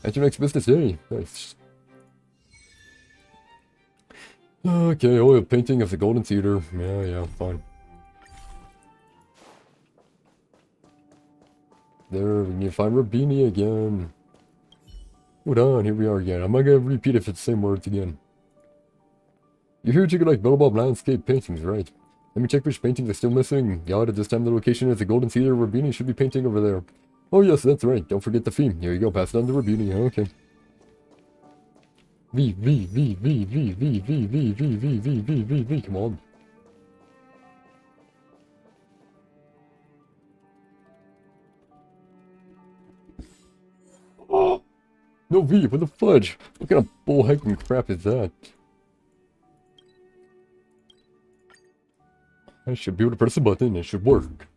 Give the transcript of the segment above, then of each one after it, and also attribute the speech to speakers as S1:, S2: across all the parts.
S1: At your next business day. Nice. Okay, oil painting of the Golden Theater. Yeah, fine. There, we need to find Rabini again. Hold on, here we are again. I'm not gonna repeat if it's the same words again. You're here to like Bilbob landscape paintings, right? Let me check which paintings are still missing. God, at this time the location is the Golden Theater. Rabini should be painting over there. Oh yes, that's right. Don't forget the theme. Here you go, pass it on to Rabini. Okay. V. Come on. Oh, no V, what the fudge? What kind of bullhecking crap is that? I should be able to press a button, it should work.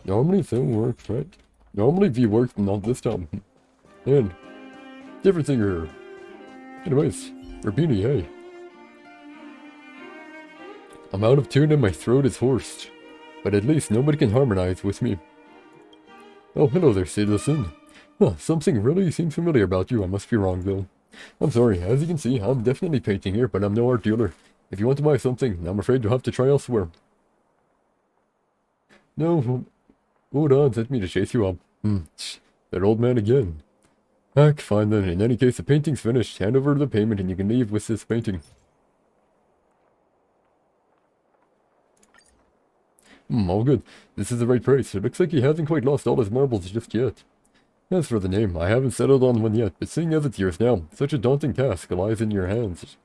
S1: Normally that works, right? Normally V works, but not this time. And, different singer. Anyways, Rabini, hey. I'm out of tune and my throat is hoarse. But at least nobody can harmonize with me. Oh, hello there, citizen. Huh, something really seems familiar about you. I must be wrong, though. I'm sorry. As you can see, I'm definitely painting here, but I'm no art dealer. If you want to buy something, I'm afraid you'll have to try elsewhere. No, hold on. Sent me to chase you up. That old man again. Heck, fine then. In any case, the painting's finished. Hand over the payment and you can leave with this painting. All good. This is the right price. It looks like he hasn't quite lost all his marbles just yet. As for the name, I haven't settled on one yet, but seeing as it's yours now, such a daunting task lies in your hands.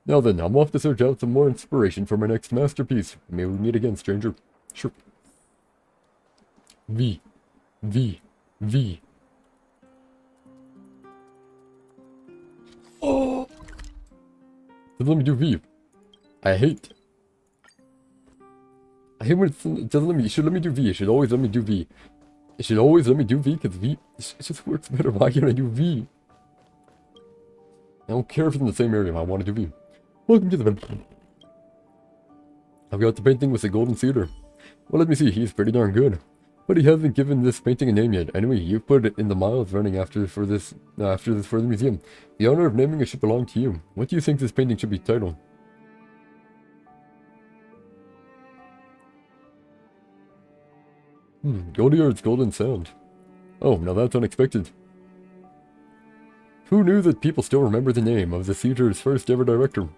S1: Now then, I'm off to search out some more inspiration for my next masterpiece. May we meet again, stranger. Sure. V. Oh! Doesn't let me do V. I hate when it doesn't let me. It should let me do V. It should always let me do V. It should always let me do V, because V, it just works better. Why can't I do V? I don't care if it's in the same area, I want to do V. Welcome to the... I've got the painting with the Golden Theater. Well, let me see, he's pretty darn good. But he hasn't given this painting a name yet. Anyway, you've put it in the miles running after for the museum. The honor of naming it should belong to you. What do you think this painting should be titled? Goliard's Golden Sound. Oh, now that's unexpected. Who knew that people still remember the name of the theater's first ever director?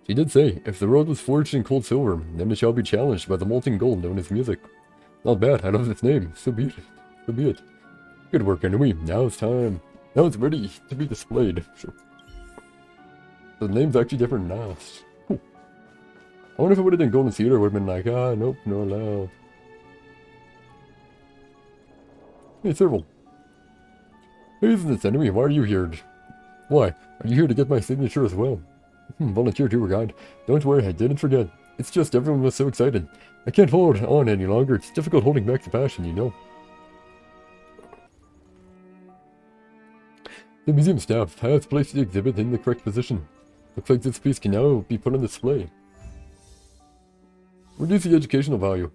S1: She did say, if the road was forged in cold silver, then it shall be challenged by the molten gold known as music. Not bad, I love this name. So be it. So be it. Good work, anyway. Now it's time. Now it's ready to be displayed. Sure. The name's actually different now. Cool. I wonder if it would have been Golden Theater, it would have been like, nope, no allowed. Hey, Serval. Hey, isn't this enemy? Why are you here? Why? Are you here to get my signature as well? Volunteer tour guide. Don't worry, I didn't forget. It's just everyone was so excited. I can't hold on any longer. It's difficult holding back the passion, you know. The museum staff has placed the exhibit in the correct position. Looks like this piece can now be put on display. Reduce the educational value.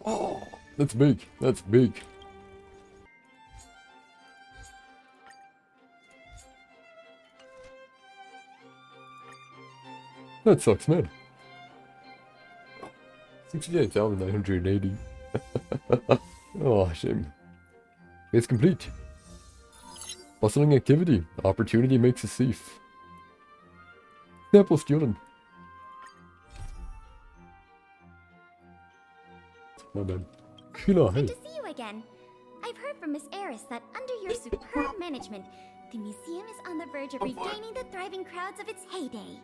S1: Oh, that's big. That's big. That sucks, man. 68,980. Oh, shame. Base complete. Bustling activity. Opportunity makes a thief. Sample student. My bad. Sheila, hey.
S2: Good to see you again. I've heard from Miss Eris that under your superb management, the museum is on the verge of regaining the thriving crowds of its heyday.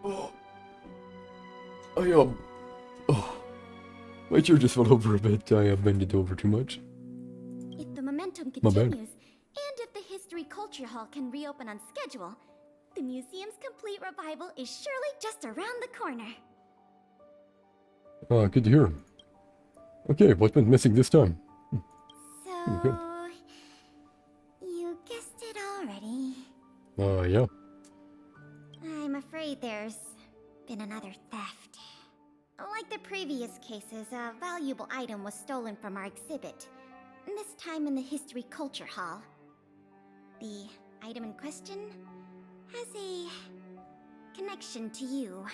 S1: My chair just fell over a bit. I bent it over too much.
S2: If the momentum continues, and if the History Culture Hall can reopen on schedule, the museum's complete revival is surely just around the corner.
S1: Good to hear. Okay, what went missing this time?
S2: So, you guessed it already.
S1: Yeah.
S2: I'm afraid there's been another theft. Like the previous cases, a valuable item was stolen from our exhibit. This time in the History Culture Hall. the item in question has a connection to you.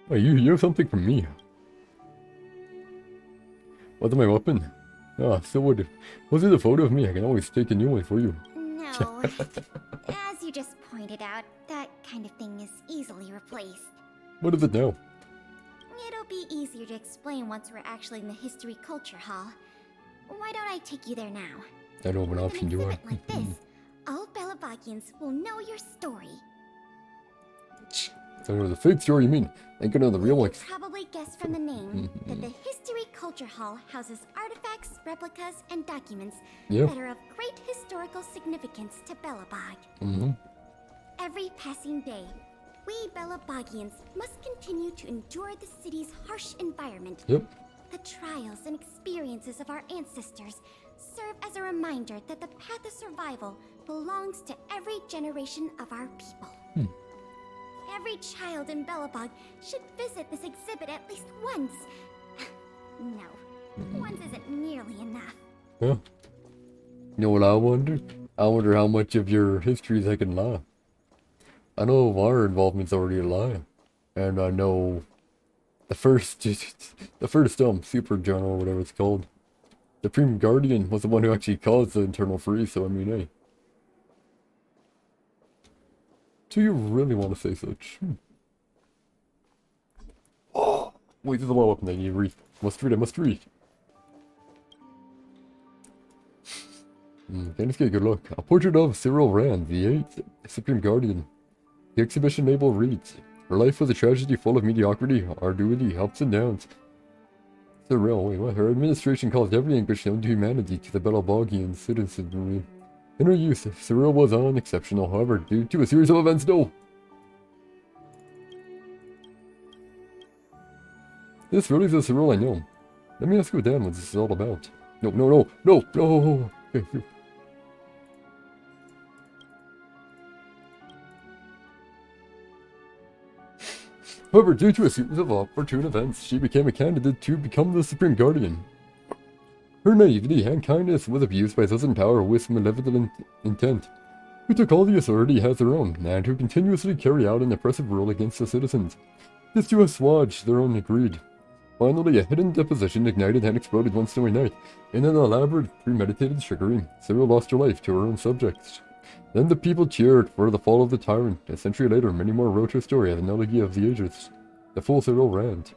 S1: Oh, you have something from me. What's my weapon? Ah, so what? Was it a photo of me? I can always take a new one for you.
S2: No. As you just pointed out, that kind of thing is easily replaced.
S1: What is it now?
S2: It'll be easier to explain once we're actually in the History Culture Hall. Why don't I take you there now?
S1: I don't have an
S2: With
S1: option, do I?
S2: exhibit like this, all Belabagians will know your story.
S1: So it was a fake story, you mean? Ain't gonna know the real
S2: You
S1: one.
S2: can probably guess from the name that the History Culture Hall houses artifacts, replicas, and documents that are of great historical significance to Belobog. Every passing day, we Belabagians must continue to endure the city's harsh environment. The trials and experiences of our ancestors serve as a reminder that the path of survival belongs to every generation of our people. Every child in Belobog should visit this exhibit at least once. No, once isn't nearly enough.
S1: Yeah. You know what I wonder? I wonder how much of your histories I can lie. I know our involvement's already a lie. And I know the first super journal, whatever it's called. The Supreme Guardian was the one who actually caused the internal freeze, so I mean, hey. Do you really want to say such? Oh, wait, there's a lot up there. You read. I must read. Okay, let's get a good look. A portrait of Cyril Rand, the 8th Supreme Guardian. The exhibition label reads, her life was a tragedy full of mediocrity, arduity, ups and downs. Cyril, wait, what? Her administration caused every anguish known to humanity to the Belobogian citizenry. In her youth, Cyril was unexceptional, however, due to a series of events, no! This really is the Cyril I know. Let me ask you what Dan what this is all about. No! Okay, phew. However, due to a series of opportune events, she became a candidate to become the Supreme Guardian. Her naivety and kindness was abused by those in power with malevolent intent, who took all the authority as their own, and who continuously carry out an oppressive rule against the citizens. This to assuage their own greed. Finally, a hidden deposition ignited and exploded one snowy night. In an elaborate, premeditated trickery, Cyril lost her life to her own subjects. Then the people cheered for the fall of the tyrant. A century later, many more wrote her story as an elegy of the ages. The full Cyril Rand.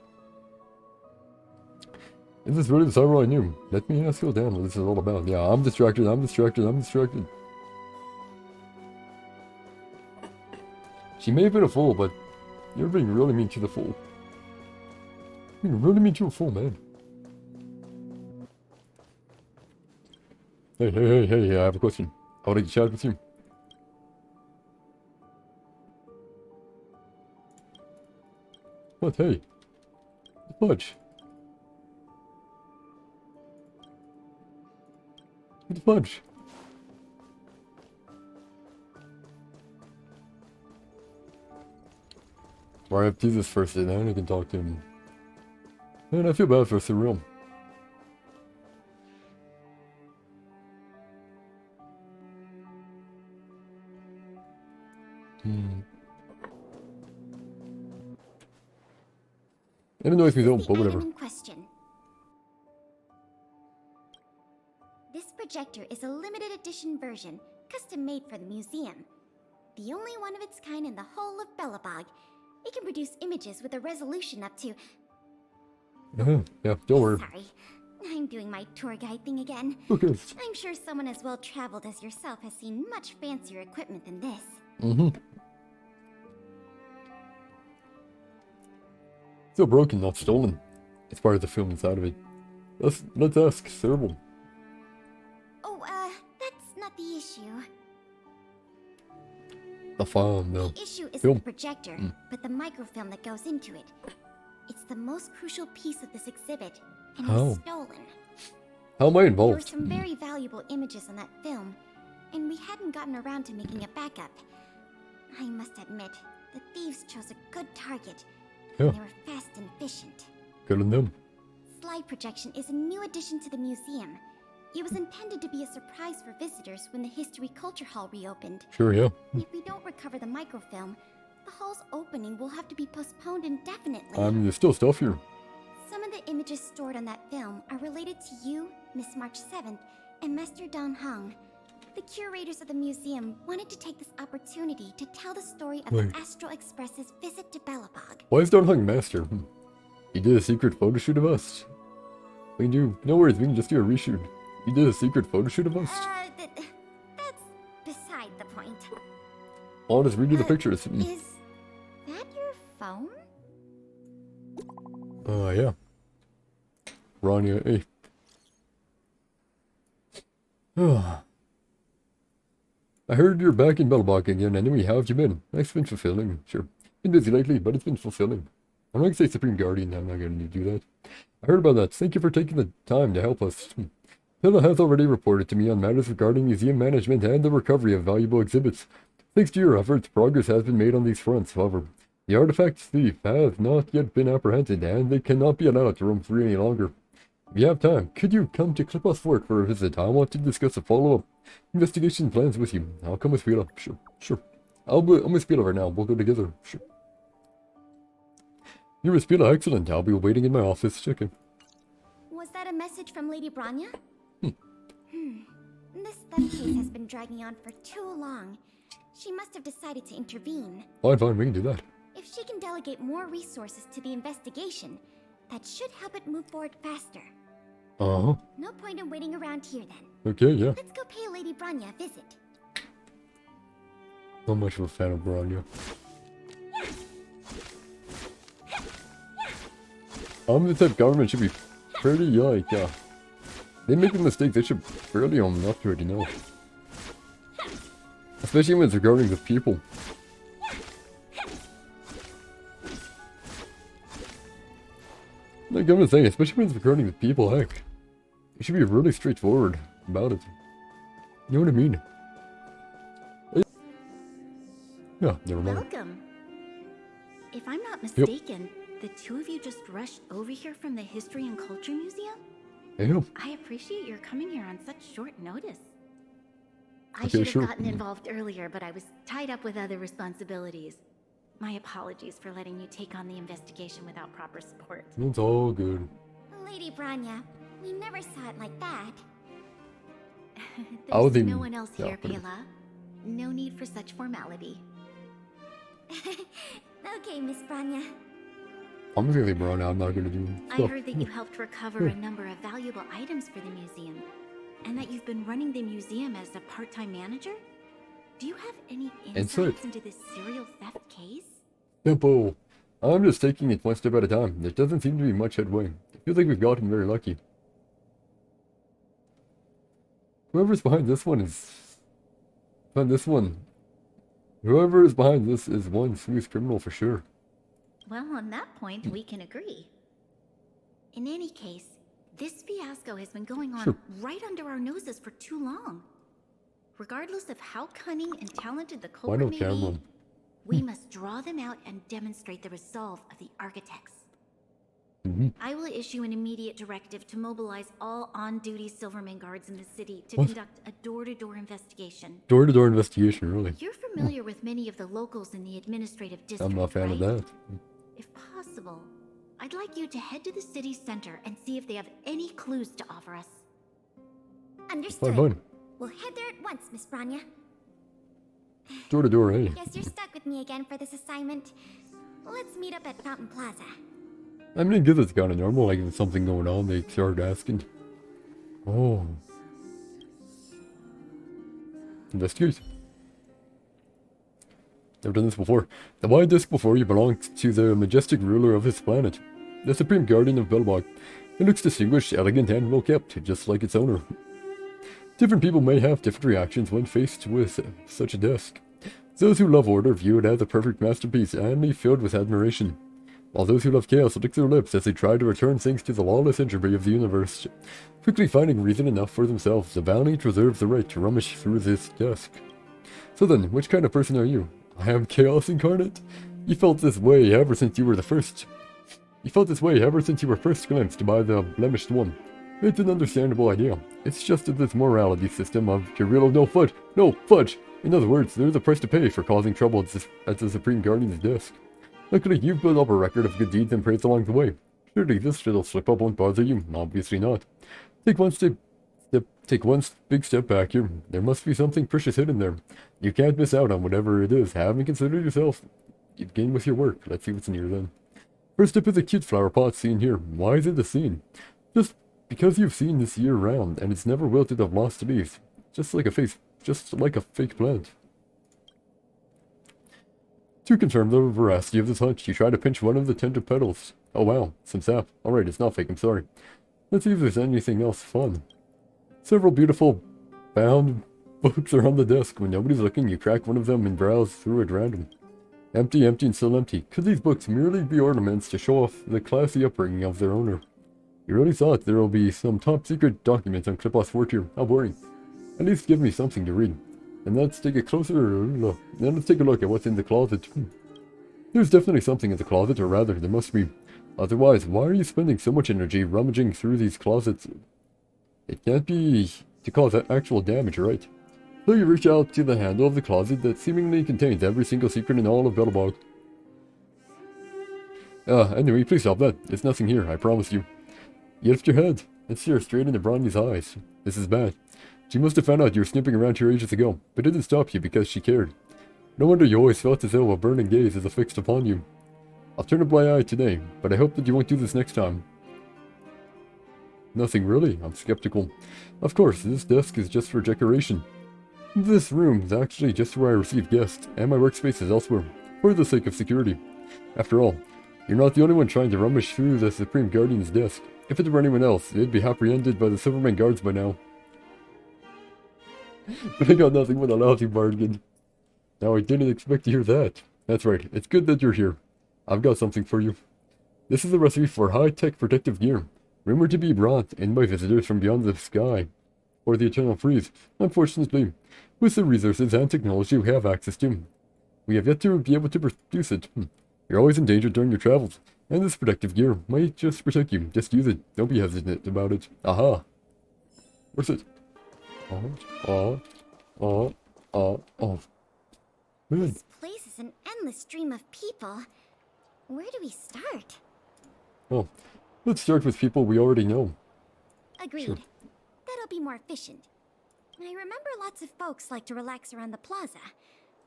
S1: Is this really the Cyril I knew? Let me ask you down what this is all about. Yeah, I'm distracted. She may have been a fool, but you're being really mean to the fool. You're being really mean to a fool, man. Hey, I have a question. I would like to chat with you. What? Hey. Fudge. What the fudge? Or I have to do this first, and then I can talk to him. Man, I feel bad for Cyril. It annoys me though, but whatever.
S2: This projector is a limited edition version, custom made for the museum. The only one of its kind in the whole of Belobog. It can produce images with a resolution up to...
S1: Yeah, don't worry.
S2: Sorry, I'm doing my tour guide thing again.
S1: Okay.
S2: I'm sure someone as well traveled as yourself has seen much fancier equipment than this.
S1: Still broken, not stolen. It's part of the film inside of it. Let's ask Cyril.
S2: Oh, that's not the issue.
S1: The film, no.
S2: The issue isn't the projector, but the microfilm that goes into it. It's the most crucial piece of this exhibit, and was stolen.
S1: How am I involved?
S2: There were some very valuable images on that film, and we hadn't gotten around to making a backup. I must admit, the thieves chose a good target.
S1: Yeah.
S2: They were fast and efficient.
S1: Good on them.
S2: Slide projection is a new addition to the museum. It was intended to be a surprise for visitors when the History Culture Hall reopened.
S1: Sure, yeah.
S2: If we don't recover the microfilm, the hall's opening will have to be postponed indefinitely.
S1: There's still stuff here.
S2: Some of the images stored on that film are related to you, Miss March 7th, and Master Don Hong. The curators of the museum wanted to take this opportunity to tell the story of the Astral Express's visit to Belobog.
S1: Why is Don Hong master? He did a secret photo shoot of us. We can do... No worries, we can just do a reshoot. He did a secret photo shoot of us.
S2: That's beside the point.
S1: I'll just redo the pictures.
S2: Is that your phone?
S1: Yeah. Rania, hey. I heard you're back in Belobog again. Anyway, how have you been? Life's been fulfilling. Sure. Been busy lately, but it's been fulfilling. I'm not going to say Supreme Guardian. I'm not going to do that. I heard about that. Thank you for taking the time to help us. Pilla has already reported to me on matters regarding museum management and the recovery of valuable exhibits. Thanks to your efforts, progress has been made on these fronts. However, the artifact thief has not yet been apprehended, and they cannot be allowed to roam free any longer. If you have time, could you come to Klipos Fort for a visit? I want to discuss a follow-up investigation plans with you. I'll come with Pilla. Sure. I'm with Pilla right now. We'll go together. Sure. You're with Pilla. Excellent. I'll be waiting in my office. Checking.
S2: Was that a message from Lady Branya? This theft case has been dragging on for too long. She must have decided to intervene.
S1: Fine, we can do that.
S2: If she can delegate more resources to the investigation, that should help it move forward faster. No point in waiting around here then.
S1: Okay, yeah.
S2: Let's go pay Lady Branya a visit.
S1: Not much of a fan of Branya. The type government should be pretty like, they make a mistake, they should fairly own enough to already know. Especially when it's regarding the people. Like I'm just saying, especially when it's regarding the people, heck. It should be really straightforward about it. You know what I mean? Yeah, never mind.
S3: Welcome. If I'm not mistaken, the two of you just rushed over here from the History and Culture Museum?
S1: Yeah.
S3: I appreciate your coming here on such short notice. I
S1: Okay,
S3: should have gotten involved earlier, but I was tied up with other responsibilities. My apologies for letting you take on the investigation without proper support.
S1: It's all good.
S2: Lady Branya, we never saw it like that.
S3: There's no one else here, Pilla. No need for such formality.
S2: Okay, Miss Branya.
S1: I'm really Branya, I'm not gonna do stuff.
S3: I heard that you helped recover a number of valuable items for the museum, and that you've been running the museum as a part-time manager? Do you have any insights into this serial theft case?
S1: Simple. I'm just taking it one step at a time. There doesn't seem to be much headway. I feel like we've gotten very lucky. Whoever's behind this one is... Whoever is behind this is one smooth criminal for sure.
S3: Well, on that point, we can agree. In any case, this fiasco has been going on right under our noses for too long. Regardless of how cunning and talented the culprit may be, we must draw them out and demonstrate the resolve of the architects. I will issue an immediate directive to mobilize all on-duty Silverman guards in the city to conduct a door-to-door investigation.
S1: Door-to-door investigation, really?
S3: You're familiar with many of the locals in the administrative district,
S1: I'm not a fan of that.
S3: If possible, I'd like you to head to the city center and see if they have any clues to offer us.
S2: Understood.
S1: Fine.
S2: We'll head there at once, Miss Branya.
S1: Door to door, hey.
S2: Guess you're stuck with me again for this assignment. Let's meet up at Fountain Plaza.
S1: I mean, give this kind of normal, like if there's something going on, they start asking. Oh. Investigate. Never done this before. The white disc before you belongs to the majestic ruler of this planet, the supreme guardian of Belobog. It looks distinguished, elegant, and well kept, just like its owner. Different people may have different reactions when faced with such a desk. Those who love order view it as a perfect masterpiece and be filled with admiration, while those who love chaos lick their lips as they try to return things to the lawless entropy of the universe. Quickly finding reason enough for themselves, the valiant reserve the right to rummage through this desk. So then, which kind of person are you? I am chaos incarnate? You felt this way ever since you were first glimpsed by the blemished one. It's an understandable idea. It's just this morality system of get rid of no fudge, no fudge. In other words, there's a price to pay for causing trouble at the Supreme Guardian's desk. Luckily, you've built up a record of good deeds and praise along the way. Surely this little slip-up won't bother you. Obviously not. Take one big step back here. There must be something precious hidden there. You can't miss out on whatever it is. Having considered yourself, you begin with your work. Let's see what's in here then. First step is a cute flower pot seen here. Why is it a scene? Just because you've seen this year round, and it's never wilted of lost leaves. Just like a fake plant. To confirm the veracity of this hunch, you try to pinch one of the tender petals. Oh wow, some sap. Alright, it's not fake, I'm sorry. Let's see if there's anything else fun. Several beautiful bound books are on the desk. When nobody's looking, you crack one of them and browse through at random. Empty, empty, and still empty. Could these books merely be ornaments to show off the classy upbringing of their owner? You really thought there will be some top-secret documents on Clipos Fort here. How boring. At least give me something to read. And let's take a closer look. Then let's take a look at what's in the closet. There's definitely something in the closet, or rather, there must be. Otherwise, why are you spending so much energy rummaging through these closets? It can't be to cause actual damage, right? So you reach out to the handle of the closet that seemingly contains every single secret in all of Belobog. Anyway, please stop that. There's nothing here, I promise you. You lift your head and stare straight into Bronny's eyes. This is bad. She must have found out you were snooping around here ages ago, but didn't stop you because she cared. No wonder you always felt as though a burning gaze is affixed upon you. I'll turn a blind eye today, but I hope that you won't do this next time. Nothing really, I'm skeptical. Of course, this desk is just for decoration. This room is actually just where I receive guests, and my workspace is elsewhere, for the sake of security. After all, you're not the only one trying to rummage through the Supreme Guardian's desk. If it were anyone else, they'd be apprehended by the Silverman guards by now. But I got nothing but a lousy bargain. Now I didn't expect to hear that. That's right, it's good that you're here. I've got something for you. This is a recipe for high-tech protective gear, rumored to be brought in by visitors from beyond the sky, or the eternal freeze. Unfortunately, with the resources and technology we have access to, we have yet to be able to produce it. You're always in danger during your travels, and this protective gear might just protect you. Just use it. Don't be hesitant about it. Aha! Where's it? Oh. Man.
S2: This place is an endless stream of people. Where do we start?
S1: Oh, let's start with people we already know.
S2: Agreed.
S1: Sure.
S2: That'll be more efficient. I remember lots of folks like to relax around the plaza.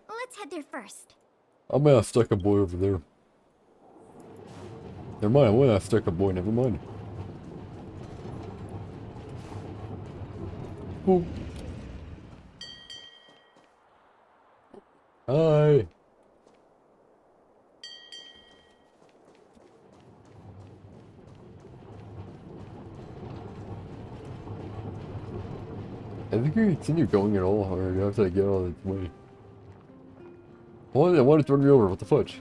S2: Let's head there first.
S1: I'm gonna stuck a boy over there. Never mind, I'm gonna stuck a boy, never mind. Oh. Hi. I think you continue going at all, or you have to get out of the way. I wanted to run me over, what the fudge?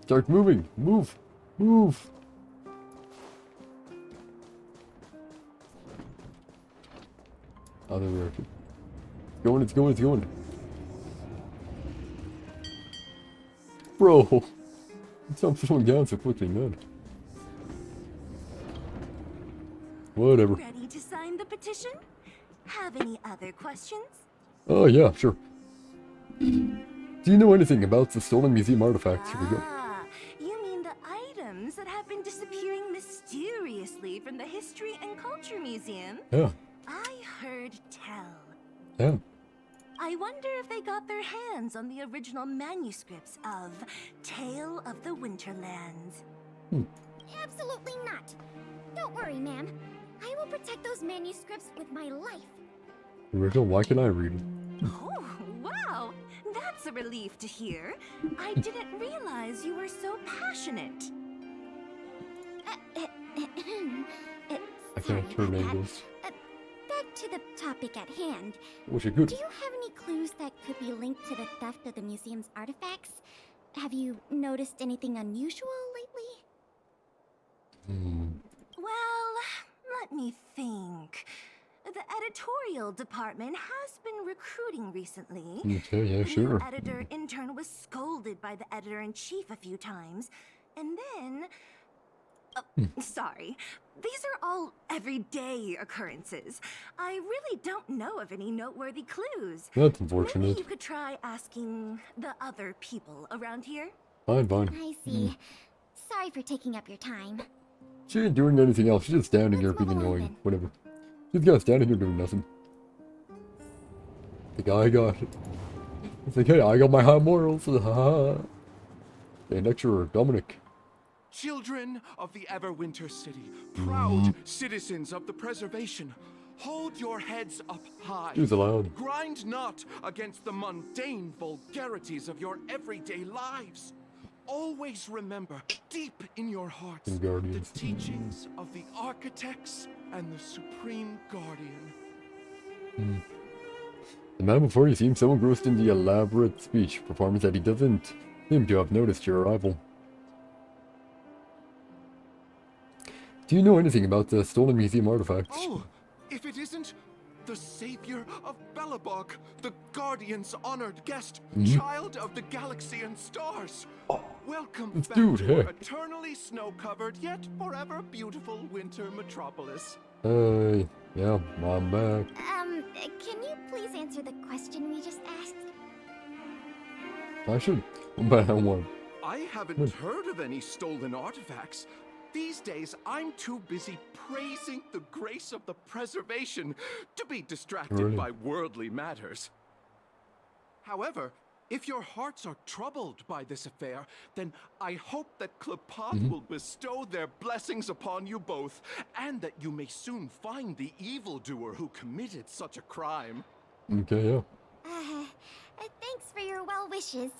S1: Start moving! Move! Move! Oh, there we are. It's going. Bro! Stop slowing down so quickly, man. Whatever.
S4: Ready to sign the petition? Have any other questions?
S1: Oh, yeah, sure. Do you know anything about the stolen museum artifacts? Here we go.
S4: You mean the items that have been disappearing mysteriously from the History and Culture Museum?
S1: Yeah.
S4: I heard tell.
S1: Yeah.
S4: I wonder if they got their hands on the original manuscripts of Tale of the Winterlands.
S2: Absolutely not. Don't worry, ma'am. I will protect those manuscripts with my life.
S1: Rachel, why can I read?
S4: Oh, wow! That's a relief to hear. I didn't realize you were so passionate.
S1: I can't turn angles.
S2: Back to the topic at hand.
S1: Wish I could.
S2: Do you have any clues that could be linked to the theft of the museum's artifacts? Have you noticed anything unusual lately?
S4: Well, let me think. The editorial department has been recruiting recently.
S1: Okay, yeah, sure.
S4: The editor intern was scolded by the editor-in-chief a few times. And then Sorry. These are all everyday occurrences. I really don't know of any noteworthy clues.
S1: That's unfortunate.
S4: Maybe you could try asking the other people around here.
S1: Fine.
S2: I see. Sorry for taking up your time.
S1: She ain't doing anything else. She's just standing here being annoying. Whatever. She's kind of standing here doing nothing. The guy got it. It's like, hey, I got my high morals. Haha. Hey, lecturer, Dominic.
S5: Children of the Everwinter City, proud citizens of the preservation, hold your heads up high.
S1: She's allowed.
S5: Grind not against the mundane vulgarities of your everyday lives. Always remember, deep in your hearts, the teachings of the architects and the Supreme Guardian.
S1: The man before you seems so engrossed in the elaborate speech performance that he doesn't seem to have noticed your arrival. Do you know anything about the stolen museum artifacts?
S5: Oh, if it isn't the savior of Belobog, the Guardian's honored guest, child of the galaxy and stars. Welcome back
S1: dude,
S5: to
S1: hey.
S5: our eternally snow-covered yet forever beautiful winter metropolis.
S1: Yeah, I'm back.
S2: Can you please answer the question we just asked?
S1: I should. But I won't.
S5: I haven't heard of any stolen artifacts. These days, I'm too busy praising the grace of the preservation to be distracted by worldly matters. However, if your hearts are troubled by this affair, then I hope that Klepat will bestow their blessings upon you both, and that you may soon find the evildoer who committed such a crime.
S1: Okay, yeah.
S2: Thanks for your well wishes.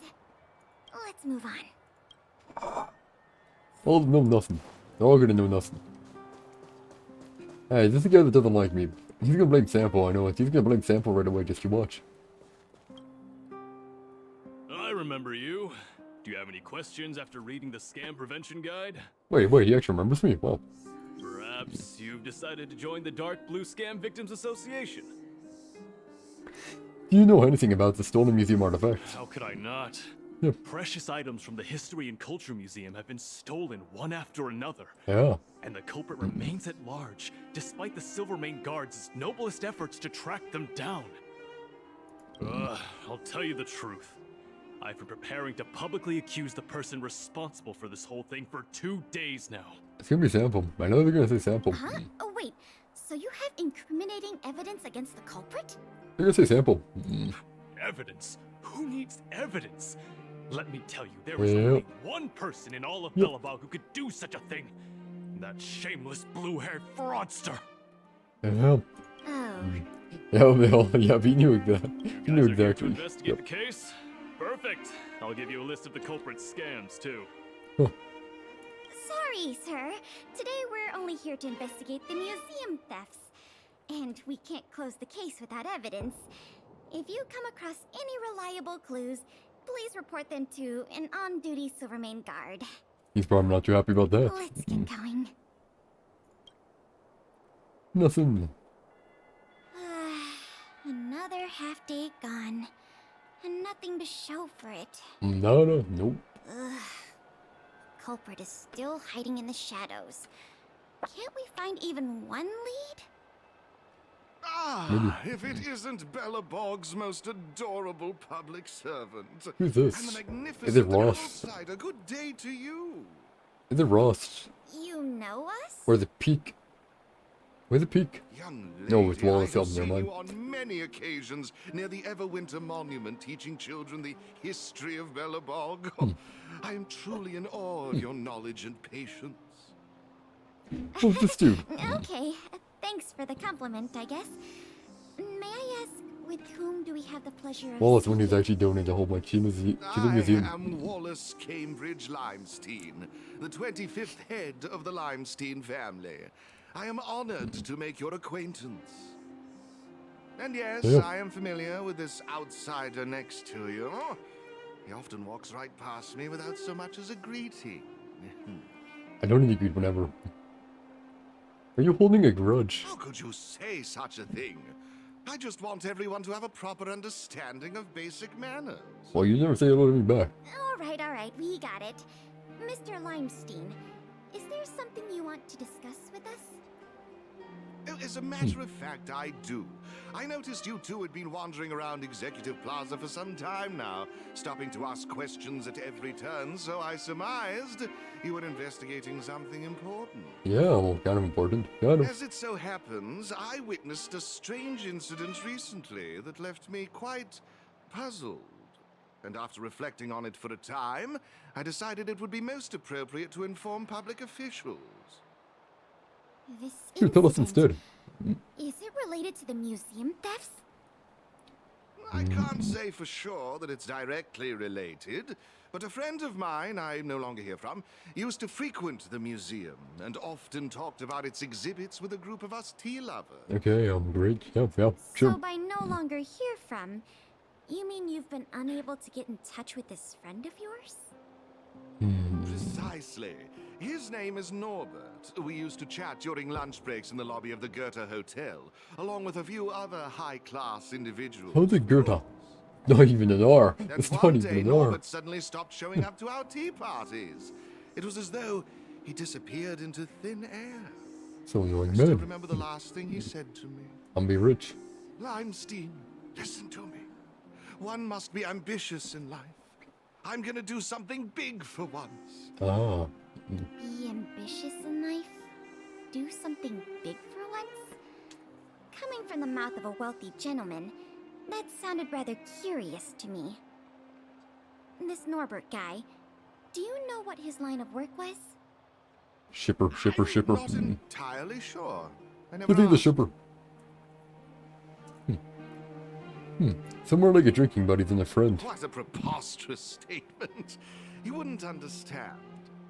S2: Let's move on.
S1: All know nothing. They're all gonna know nothing. Hey, this is the guy that doesn't like me. He's gonna blame Sample, I know it. He's gonna blame Sample right away, just you watch.
S6: I remember you. Do you have any questions after reading the scam prevention guide?
S1: Wait, he actually remembers me? Wow.
S6: Perhaps you've decided to join the Dark Blue Scam Victims Association.
S1: Do you know anything about the stolen museum artifacts?
S6: How could I not?
S1: Yep.
S6: Precious items from the History and Culture Museum have been stolen one after another.
S1: Yeah.
S6: And the culprit remains at large, despite the Silvermane Guard's noblest efforts to track them down. I'll tell you the truth. I've been preparing to publicly accuse the person responsible for this whole thing for 2 days now.
S1: It's gonna be Sample. I know they're gonna say Sample.
S2: Huh? Oh, wait. So you have incriminating evidence against the culprit?
S1: They're gonna say Sample.
S6: Evidence? Who needs evidence? Let me tell you, there is only one person in all of Belobog who could do such a thing. That shameless blue-haired fraudster.
S1: Yeah.
S2: Oh.
S1: Yeah, he knew that. He knew
S6: Guys are here to
S1: exactly.
S6: investigate the case? Perfect. I'll give you a list of the culprit's scams, too.
S2: Sorry, sir. Today we're only here to investigate the museum thefts. And we can't close the case without evidence. If you come across any reliable clues, please report them to an on-duty Silvermane guard.
S1: He's probably not too happy about that.
S2: Let's get going.
S1: Nothing.
S2: Another half day gone. And nothing to show for it.
S1: Nope.
S2: Ugh. Culprit is still hiding in the shadows. Can't we find even one lead?
S7: Ah, if it isn't Belobog's most adorable public servant.
S1: Who's this?
S7: And the
S1: Is it
S7: magnificent
S1: Ross?
S7: outsider. Good day to you.
S1: Is it Ross?
S2: You know us?
S1: Or the Peak? Where's the Peak?
S7: Young
S1: No,
S7: lady,
S1: it's Wallace
S7: I have
S1: Elton, never
S7: seen
S1: mind.
S7: you on many occasions near the Everwinter Monument teaching children the history of Belobog. I am truly in awe of your knowledge and patience.
S1: What's this dude?
S2: Okay, thanks for the compliment, I guess. May I ask, with whom do we have the pleasure of
S1: Wallace, when he's
S2: speaking?
S1: actually donating a whole bunch. She's a
S7: I
S1: museum.
S7: am Wallace Cambridge Limestein, the 25th head of the Limestein family. I am honored to make your acquaintance. And yes,
S1: Yeah.
S7: I am familiar with this outsider next to you. He often walks right past me without so much as a greeting.
S1: I don't need to greet whenever. Are you holding a grudge?
S7: How could you say such a thing? I just want everyone to have a proper understanding of basic manners.
S1: Well, you never say hello to me back.
S2: All right, we got it. Mr. Limestein, Is there something you want to discuss with us?
S7: As a matter of fact, I do. I noticed you two had been wandering around Executive Plaza for some time now, stopping to ask questions at every turn, so I surmised you were investigating something important.
S1: Yeah, well, kind of important. Kind of.
S7: As it so happens, I witnessed a strange incident recently that left me quite puzzled. And after reflecting on it for a time, I decided it would be most appropriate to inform public officials.
S2: This
S1: Sure, tell us
S2: incident,
S1: instead.
S2: is it related to the museum thefts?
S7: I can't say for sure that it's directly related, but a friend of mine I no longer hear from used to frequent the museum and often talked about its exhibits with a group of us tea lovers.
S1: Okay, great. Yeah, sure.
S2: So by no longer hear from, you mean you've been unable to get in touch with this friend of yours?
S7: Precisely. His name is Norbert. We used to chat during lunch breaks in the lobby of the Goethe Hotel, along with a few other high-class individuals.
S1: How's it Goethe? Not even an R.
S7: And
S1: It's not
S7: one
S1: even
S7: day,
S1: an R.
S7: Norbert suddenly stopped showing up to our tea parties. It was as though he disappeared into thin air.
S1: So young
S7: I still
S1: man.
S7: remember the last thing he said to me.
S1: I'm be rich.
S7: Limestein, listen to me. One must be ambitious in life. I'm gonna do something big for once.
S1: Ah.
S2: Be ambitious in life? Do something big for once? Coming from the mouth of a wealthy gentleman, that sounded rather curious to me. This Norbert guy, do you know what his line of work was?
S1: Shipper.
S7: I'm not entirely sure. I never
S1: Who's he the
S7: asked.
S1: shipper? Somewhere like a drinking buddy than a friend.
S7: What a preposterous statement. You wouldn't understand.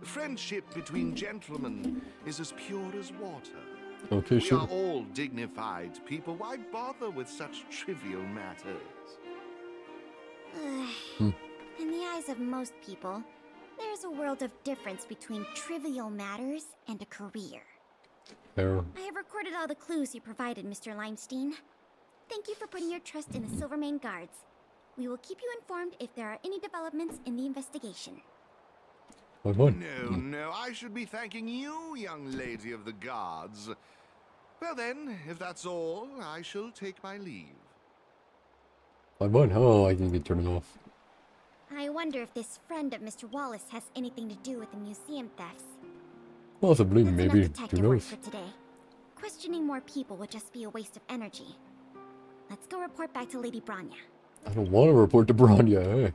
S7: Friendship between gentlemen is as pure as water.
S1: Okay,
S7: We
S1: sure.
S7: are all dignified people. Why bother with such trivial matters?
S2: In the eyes of most people, there's a world of difference between trivial matters and a career.
S1: Fair.
S2: I have recorded all the clues you provided, Mr. Limestein. Thank you for putting your trust in the Silvermane Guards. We will keep you informed if there are any developments in the investigation.
S1: What one?
S7: No, I should be thanking you, young lady of the guards. Well then, if that's all, I shall take my leave.
S1: What one? Oh, I think they turn it off.
S2: I wonder if this friend of Mr. Wallace has anything to do with the museum thefts.
S1: Possibly,
S2: That's
S1: maybe.
S2: enough
S1: Who
S2: detective work
S1: knows?
S2: for today. Questioning more people would just be a waste of energy. Let's go report back to Lady Branya.
S1: I don't want to report to Branya. Heck.